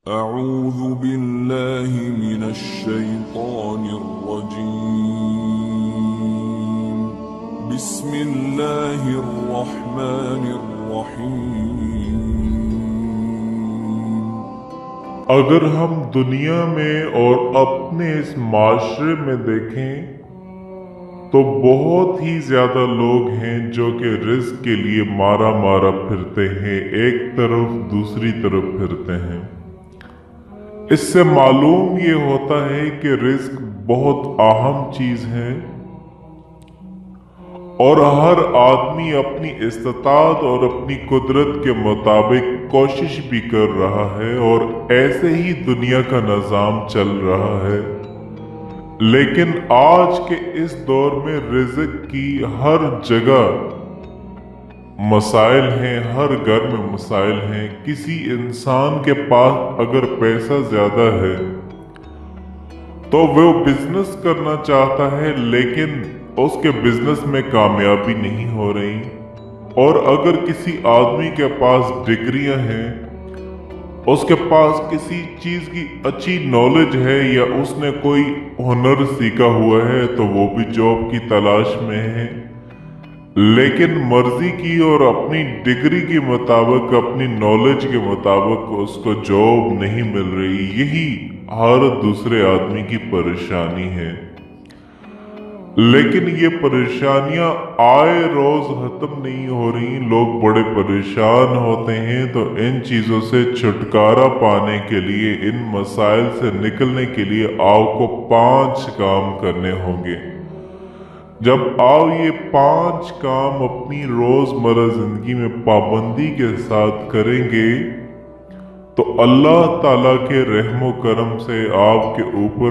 أعوذ بالله من الشيطان الرجيم. بسم الله الرحمن الرحيم. اگر ہم دنیا میں اور اپنے اس معاشرے میں دیکھیں تو بہت ہی زیادہ لوگ ہیں جو کہ رزق کے لیے مارا مارا پھرتے ہیں، ایک طرف دوسری طرف پھرتے ہیں۔ اس سے معلوم یہ ہوتا ہے کہ رزق بہت اہم چیز ہے اور ہر آدمی اپنی استطاعت اور اپنی قدرت کے مطابق کوشش بھی کر رہا ہے اور ایسے ہی دنیا کا نظام چل رہا ہے۔ لیکن آج کے اس دور میں رزق کی ہر جگہ مسائل ہیں، ہر گھر میں مسائل ہیں۔ کسی انسان کے پاس اگر پیسہ زیادہ ہے تو وہ بزنس کرنا چاہتا ہے لیکن اس کے بزنس میں کامیابی نہیں ہو رہی، اور اگر کسی آدمی کے پاس ڈگریاں ہیں، اس کے پاس کسی چیز کی اچھی نالج ہے یا اس نے کوئی ہنر سیکھا ہوا ہے تو وہ بھی جاب کی تلاش میں ہے، لیکن مرضی کی اور اپنی ڈگری کے مطابق، اپنی نالج کے مطابق اس کو جاب نہیں مل رہی۔ یہی ہر دوسرے آدمی کی پریشانی ہے، لیکن یہ پریشانیاں آئے روز ختم نہیں ہو رہی۔ لوگ بڑے پریشان ہوتے ہیں، تو ان چیزوں سے چھٹکارا پانے کے لیے، ان مسائل سے نکلنے کے لیے آپ کو 5 کام کرنے ہوں گے۔ جب آپ یہ 5 کام اپنی روزمرہ زندگی میں پابندی کے ساتھ کریں گے تو اللہ تعالیٰ کے رحم و کرم سے آپ کے اوپر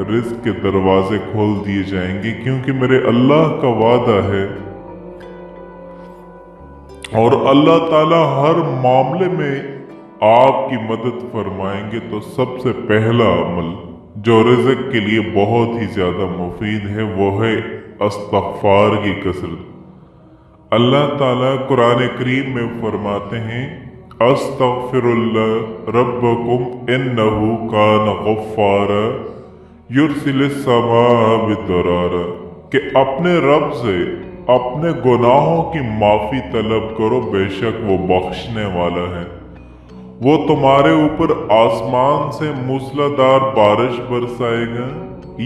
رزق کے دروازے کھول دیے جائیں گے، کیونکہ میرے اللہ کا وعدہ ہے اور اللہ تعالیٰ ہر معاملے میں آپ کی مدد فرمائیں گے۔ تو سب سے پہلا عمل جو رزق کے لیے بہت ہی زیادہ مفید ہے وہ ہے استغفار کی کثرت۔ اللہ تعالیٰ قرآن کریم میں فرماتے ہیں استغفر اللہ ربکم انہ کان غفارا یرسل السماء بالدرارا، کہ اپنے رب سے اپنے گناہوں کی معافی طلب کرو، بے شک وہ بخشنے والا ہے۔ وہ تمہارے اوپر آسمان سے موسلادھار بارش برسائے گا،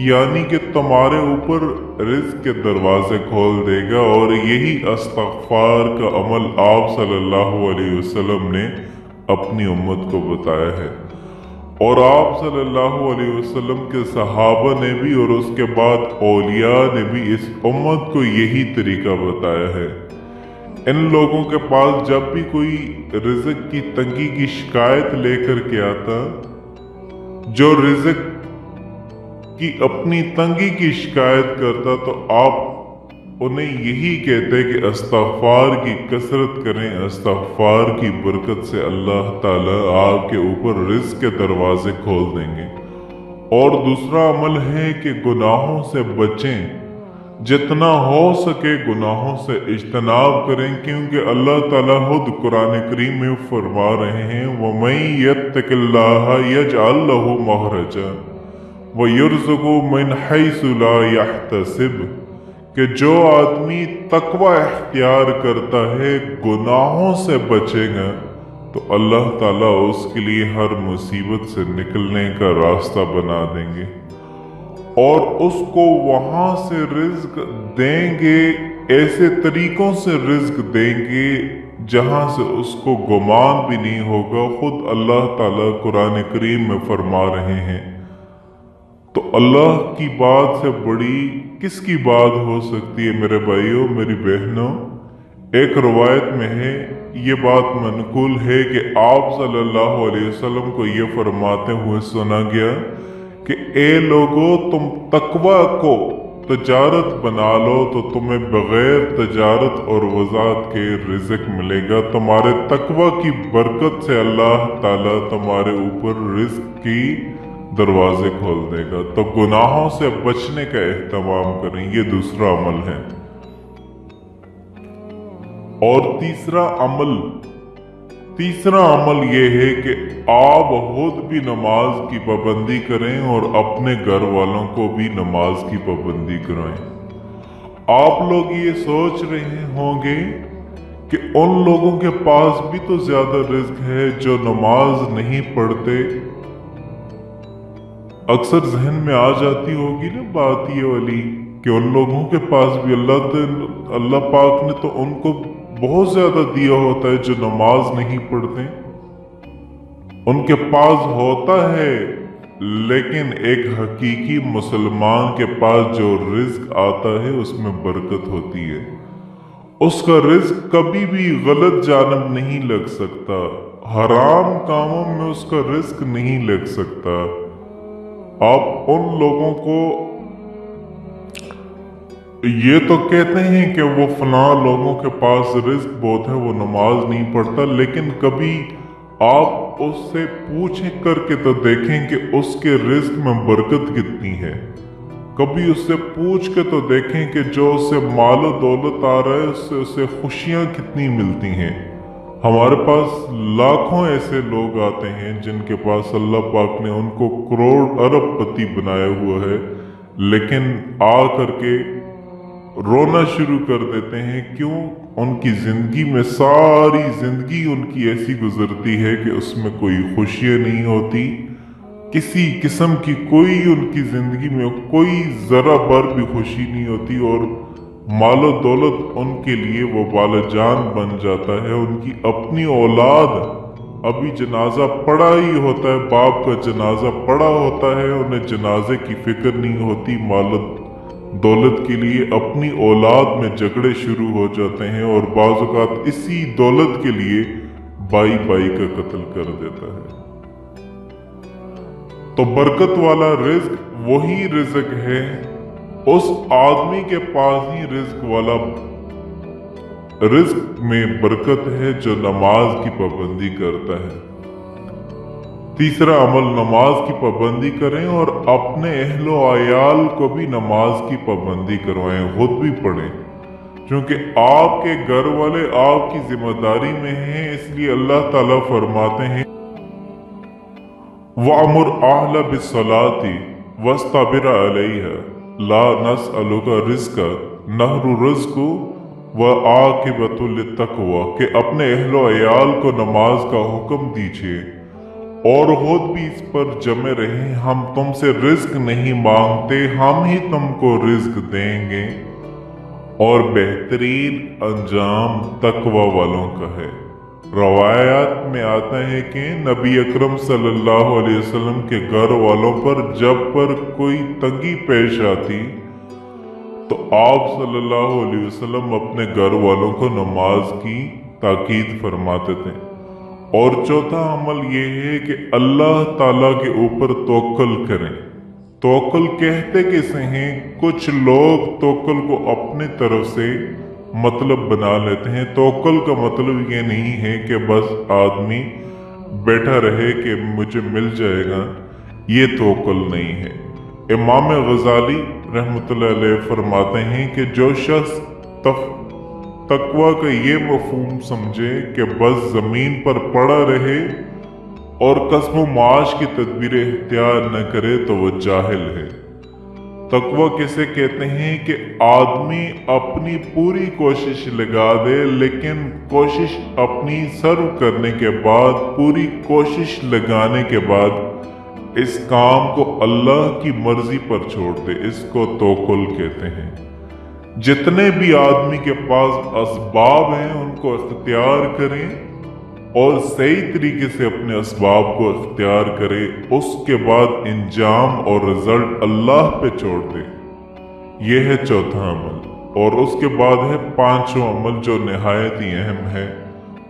یعنی کہ تمہارے اوپر رزق کے دروازے کھول دے گا۔ اور یہی استغفار کا عمل آپ صلی اللہ علیہ وسلم نے اپنی امت کو بتایا ہے، اور آپ صلی اللہ علیہ وسلم کے صحابہ نے بھی اور اس کے بعد اولیاء نے بھی اس امت کو یہی طریقہ بتایا ہے۔ ان لوگوں کے پاس جب بھی کوئی رزق کی تنگی کی شکایت لے کر کے آتا، جو رزق کی اپنی تنگی کی شکایت کرتا، تو آپ انہیں یہی کہتے کہ استغفار کی کثرت کریں، استغفار کی برکت سے اللہ تعالیٰ آپ کے اوپر رزق کے دروازے کھول دیں گے۔ اور دوسرا عمل ہے کہ گناہوں سے بچیں، جتنا ہو سکے گناہوں سے اجتناب کریں، کیونکہ اللہ تعالیٰ خود قرآن کریم میں فرما رہے ہیں وَمَن يَتَّقِ اللَّهَ يَجْعَل لَّهُ مَخْرَجًا وَيَرْزُقْهُ مِنْ حَيْثُ لَا يَحْتَسِبُ، کہ جو آدمی تقوی اختیار کرتا ہے، گناہوں سے بچے گا، تو اللہ تعالیٰ اس کے لیے ہر مصیبت سے نکلنے کا راستہ بنا دیں گے اور اس کو وہاں سے رزق دیں گے، ایسے طریقوں سے رزق دیں گے جہاں سے اس کو گمان بھی نہیں ہوگا۔ خود اللہ تعالیٰ قرآن کریم میں فرما رہے ہیں۔ تو اللہ کی بات سے بڑی کس کی بات ہو سکتی ہے میرے بھائیوں، میری بہنوں؟ ایک روایت میں ہے، یہ بات منقول ہے کہ آپ صلی اللہ علیہ وسلم کو یہ فرماتے ہوئے سنا گیا کہ اے لوگو، تم تقوی کو تجارت بنا لو تو تمہیں بغیر تجارت اور وضاحت کے رزق ملے گا۔ تمہارے تقوی کی برکت سے اللہ تعالیٰ تمہارے اوپر رزق کی دروازے کھول دے گا۔ تو گناہوں سے بچنے کا اہتمام کریں، یہ دوسرا عمل ہے۔ اور تیسرا عمل तीसरा अमल ये है कि आप खुद भी नमाज की पाबंदी करें और अपने घर वालों को भी नमाज की पाबंदी कराएं। आप लोग ये सोच रहे होंगे कि उन लोगों के पास भी तो ज्यादा रिस्क है जो नमाज नहीं पढ़ते। अक्सर जहन में आ जाती होगी ना बात ये वाली कि उन लोगों के पास भी अल्लाह पाक ने तो उनको बहुत ज्यादा दिया होता है जो नमाज नहीं पढ़ते। उनके पास होता है, लेकिन एक हकीकी मुसलमान के पास जो रिज्क आता है उसमें बरकत होती है। उसका रिज्क कभी भी गलत जानब नहीं लग सकता, हराम कामों में उसका रिज्क नहीं लग सकता। आप उन लोगों को ये तो कहते हैं कि वो फला लोगों के पास रिस्क बहुत है, वो नमाज नहीं पढ़ता, लेकिन कभी आप उससे पूछ करके तो देखें कि उसके रिस्क में बरकत कितनी है। कभी उससे पूछ के तो देखें कि जो उससे मालो दौलत आ रहा है उससे उसे खुशियां कितनी मिलती हैं। हमारे पास लाखों ऐसे लोग आते हैं जिनके पास अल्लाह पाक ने उनको करोड़ अरबपति बनाया हुआ है, लेकिन आ करके रोना शुरू कर देते हैं। क्यों? उनकी जिंदगी में सारी जिंदगी उनकी ऐसी गुजरती है कि उसमें कोई खुशियां नहीं होती, किसी किस्म की कोई उनकी जिंदगी में कोई जरा भर भी खुशी नहीं होती, और मालो दौलत उनके लिए वो बालजान बन जाता है। उनकी अपनी औलाद, अभी जनाजा पड़ा ही होता है, बाप का जनाजा पड़ा होता है, उन्हें जनाजे की फिक्र नहीं होती। मालो दौलत के लिए अपनी औलाद में झगड़े शुरू हो जाते हैं, और बाज़ औक़ात इसी दौलत के लिए भाई भाई का कत्ल कर देता है। तो बरकत वाला रिज्क वही रिज्क है, उस आदमी के पास ही रिज्क में बरकत है जो नमाज की पाबंदी करता है। तीसरा अमल, नमाज की पाबंदी करें और अपने अहलो आयाल को भी नमाज की पाबंदी करवाएं, खुद भी पढ़ें, क्योंकि आपके घर वाले आपकी जिम्मेदारी में हैं। इसलिए अल्लाह ताला फरमाते हैं, वअमुर अहला बिस्सलाति वस्ताबिर अलैहा ला नस्अलुका रिज़्का नहनु रिज़्कु व आकिबतु लित्तक़वा, कि अपने अहलो अयाल को नमाज का हुक्म दीजिए और खुद भी इस पर जमे रहें। हम तुमसे रिज्क नहीं मांगते, हम ही तुमको रिज्क देंगे, और बेहतरीन अंजाम तकवा वालों का है। रवायात में आता है कि नबी अकरम सल्लल्लाहु अलैहि वसल्लम के घर वालों पर जब पर कोई तंगी पेश आती तो आप सल्लल्लाहु अलैहि वसल्लम अपने घर वालों को नमाज की ताकीद फरमाते थे। और चौथा अमल ये है कि अल्लाह ताला के ऊपर तवक्कुल करें। तवक्कुल कहते किसे हैं? कुछ लोग तवक्कुल को अपनी तरफ से मतलब बना लेते हैं। तवक्कुल का मतलब ये नहीं है कि बस आदमी बैठा रहे कि मुझे मिल जाएगा, ये तवक्कुल नहीं है। इमाम गजाली रहमतुल्लाह अलैह फरमाते हैं कि जो शख्स तकवा का ये मफहूम समझे कि बस जमीन पर पड़ा रहे और कस्ब माश की तदबीरें इख्तियार न करे तो वो जाहिल है। तकवा किसे कहते हैं कि आदमी अपनी पूरी कोशिश लगा दे, लेकिन कोशिश अपनी सर्व करने के बाद, पूरी कोशिश लगाने के बाद इस काम को अल्लाह की मर्जी पर छोड़ दे, इसको तवक्कुल कहते हैं। जितने भी आदमी के पास असबाब हैं उनको इख्तियार करें और सही तरीके से अपने असबाब को इख्तियार करे, उसके बाद इंजाम और रिजल्ट अल्लाह पे छोड़ दे। यह है चौथा अमल। और उसके बाद है पांचवा अमल जो निहायत ही अहम है,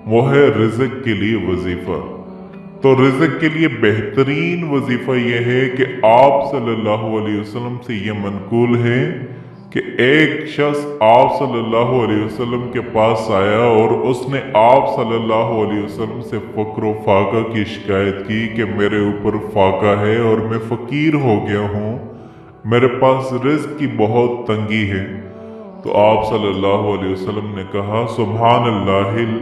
वो है रिज़्क के लिए वजीफा। तो रिज़्क के लिए बेहतरीन वजीफा यह है कि आप सल्लल्लाहु अलैहि वसल्लम से यह मनकूल है कि एक शख्स आप सल्लल्लाहु अलैहि वसल्लम के पास आया और उसने आप सल्लल्लाहु अलैहि वसल्लम से फक्र व फाका की शिकायत की कि मेरे ऊपर फाका है और मैं फ़कीर हो गया हूँ, मेरे पास रिज़्क की बहुत तंगी है। तो आप सल्लल्लाहु अलैहि वसल्लम ने कहा, सुभान अल्लाहिल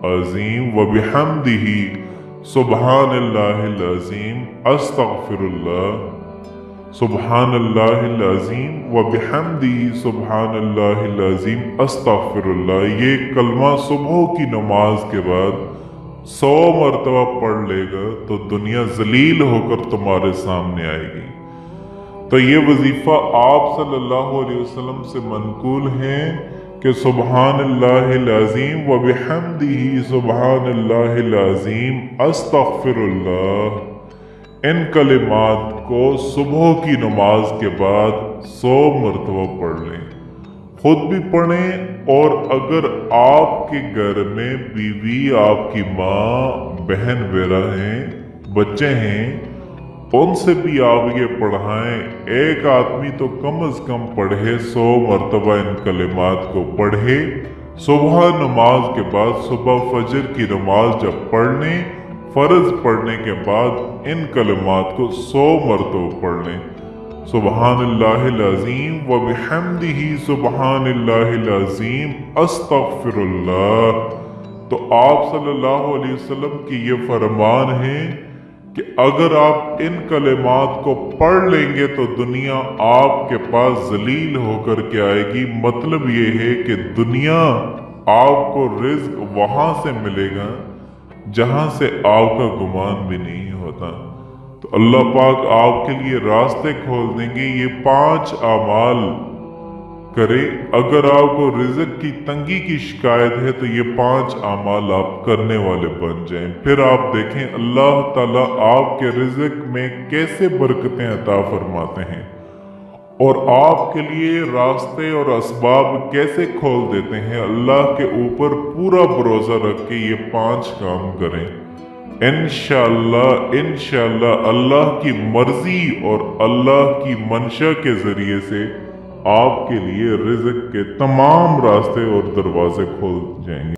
अज़ीम व बिहम्दिही सुब्हानल्लाहिल अज़ीम अस्तगफिरुल्लाह, सुब्हानल्लाहिल अज़ीम व बिहम्दिही सुब्हानल्लाहिल अज़ीम अस्तगफिरुल्लाह। ये कलमा सुबह की नमाज के बाद 100 मरतबा पढ़ लेगा तो दुनिया जलील होकर तुम्हारे सामने आएगी। तो ये वजीफा आप सल्लल्लाहु अलैहि वसल्लम से मनकूल है कि सुब्हानल्लाहिल अज़ीम व बिहम्दिही सुब्हानल्लाहिल अज़ीम अस्तगफिरुल्लाह, इन कलिमात को सुबह की नमाज के बाद 100 मरतबा पढ़ लें, खुद भी पढ़ें और अगर आपके घर में बीवी, आपकी माँ, बहन वगैरह हैं, बच्चे हैं, उनसे भी आप ये पढ़ाएं। एक आदमी तो कम अज कम पढ़े 100 मरतबा इन कलिमात को पढ़े सुबह नमाज के बाद। सुबह फजर की नमाज जब पढ़ने, फर्ज पढ़ने के बाद इन कलिमात को 100 मरतबा पढ़ लें। सुब्हानल्लाहिल अज़ीम व बिहम्दिही सुब्हानल्लाहिल अज़ीम अस्तगफिरुल्लाह। तो आप सल्लल्लाहु अलैहि वसल्लम की ये फरमान है कि अगर आप इन कलिमात को पढ़ लेंगे तो दुनिया आपके पास जलील होकर के आएगी। मतलब ये है कि दुनिया आपको रिज्क वहां से मिलेगा जहां से आपका गुमान भी नहीं होता। तो अल्लाह पाक आपके लिए रास्ते खोल देंगे। ये 5 अमाल करे। अगर आपको रिज़्क की तंगी की शिकायत है तो ये 5 अमाल आप करने वाले बन जाएं। फिर आप देखें अल्लाह ताला आपके रिज़्क में कैसे बरकतें अता फरमाते हैं और आपके लिए रास्ते और असबाब कैसे खोल देते हैं। अल्लाह के ऊपर पूरा भरोसा रख के ये 5 काम करें। इंशाअल्लाह अल्लाह की मर्जी और अल्लाह की मंशा के जरिए से आपके लिए रिज़्क के तमाम रास्ते और दरवाजे खोल जाएंगे।